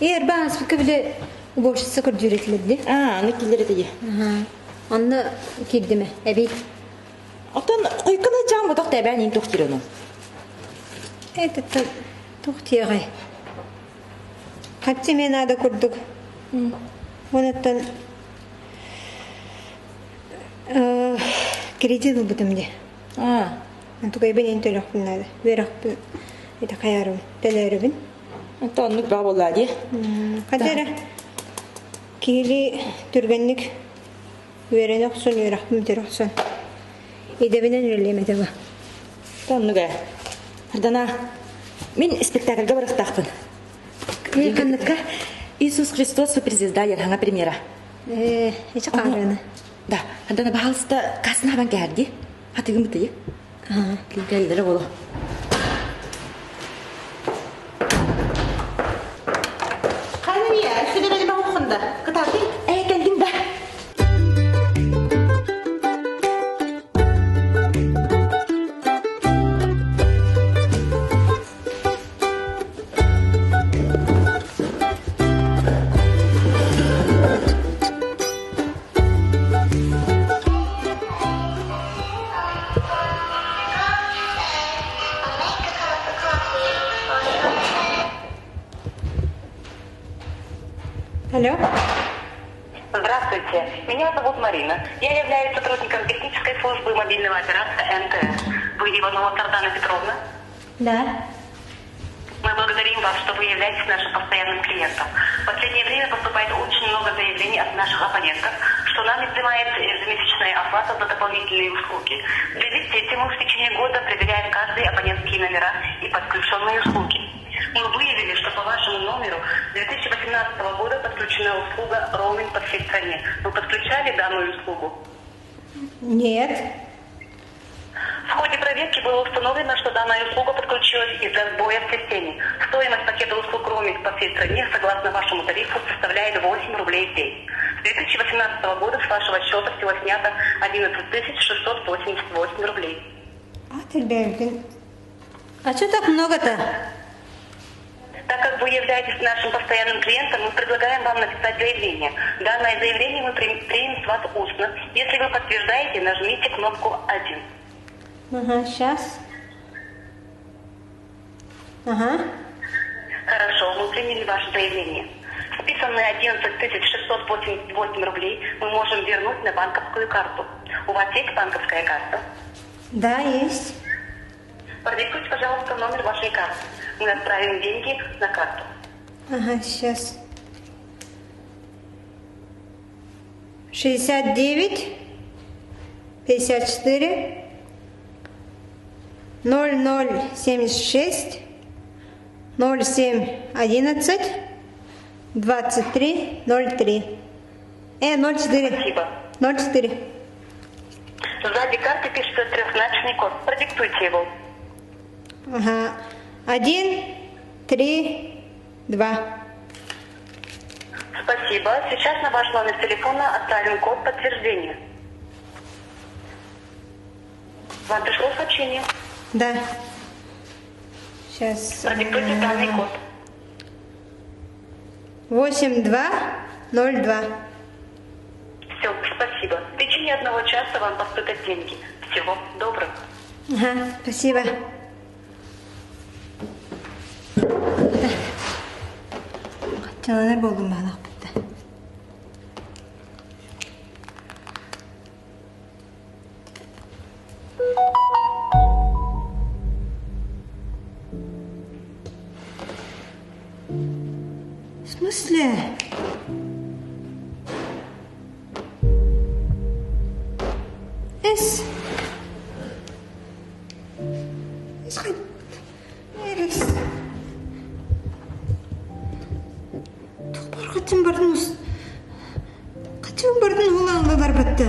Eğer ben aspika bile boşu sıkır cüretledi. Аны килер дие. Onda kildi mi? Evet. Отон койкана жам бодох дебен ин тухтирону. Evet, tuhtiyagay. Kaçı menada kurduk. Ondan kredit buldum diye. Antukay ben intolok bunlar. Verak bu. Ita kayarım. Teleribin. Отон нук ба болла дие. Kadere. Kili türgenlik veren yoksun, verak mıdır yoksun. İdebinen üreliyemedi bu. Отон нуга. Ардана мен спектакльга барактакпын. Kanlıkka? Иисус Христос суперзвезда ярхаңа премьера. Hiç ağrını. Да, ардана бахалста касына бан кәрди. Хатыгым битейик. Килгәлләре боло. Kanıya, şöyle böyle bir okunda. Kıtabı. Келдим да. Алло? Здравствуйте, меня зовут Марина. Я являюсь сотрудником технической службы мобильного оператора МТС. Вы Иванова Сардана Петровна? Да. Мы благодарим вас, что вы являетесь нашим постоянным клиентом. В последнее время поступает очень много заявлений от наших абонентов, что нам изымается ежемесячная оплата за дополнительные услуги. В связи с этим мы в течение года проверяем каждые абонентские номера и подключенные услуги. Мы выявили, что по вашему номеру с 2018 года подключена услуга роуминг по всей стране. Вы подключали данную услугу? Нет. В ходе проверки было установлено, что данная услуга подключилась из-за сбоя в системе. Стоимость пакета услуг роуминг по всей стране, согласно вашему тарифу, составляет 8 рублей в день. С 2018 года с вашего счета всего снято 11 688 рублей. Ательбердин. А что так много-то? Так как вы являетесь нашим постоянным клиентом, мы предлагаем вам написать заявление. Данное заявление мы примем с вас устно. Если вы подтверждаете, нажмите кнопку 1. Ага, сейчас. Ага. Хорошо, мы приняли ваше заявление. Списанные 11 688 рублей мы можем вернуть на банковскую карту. У вас есть банковская карта? Да, есть. Продиктуйте, пожалуйста, номер вашей карты. Мы отправим деньги на карту. Ага, сейчас. 69 54 0076 07 11 23 03. 04. Спасибо. 04. Сзади карты пишется трехзначный код. Продиктуйте его. Ага. 1 3 2. Спасибо. Сейчас на ваш номер телефона отправим код подтверждения. Вам пришло сообщение. Да. Сейчас. Продиктуйте данный код. 8202. Все, спасибо. В течение 1 часа вам поступят деньги. Всего доброго. Ага, спасибо. Çalanır buldum ben bitti. В смысле? Эс. Эрис. Қачан бардың ол аңдалар бітті.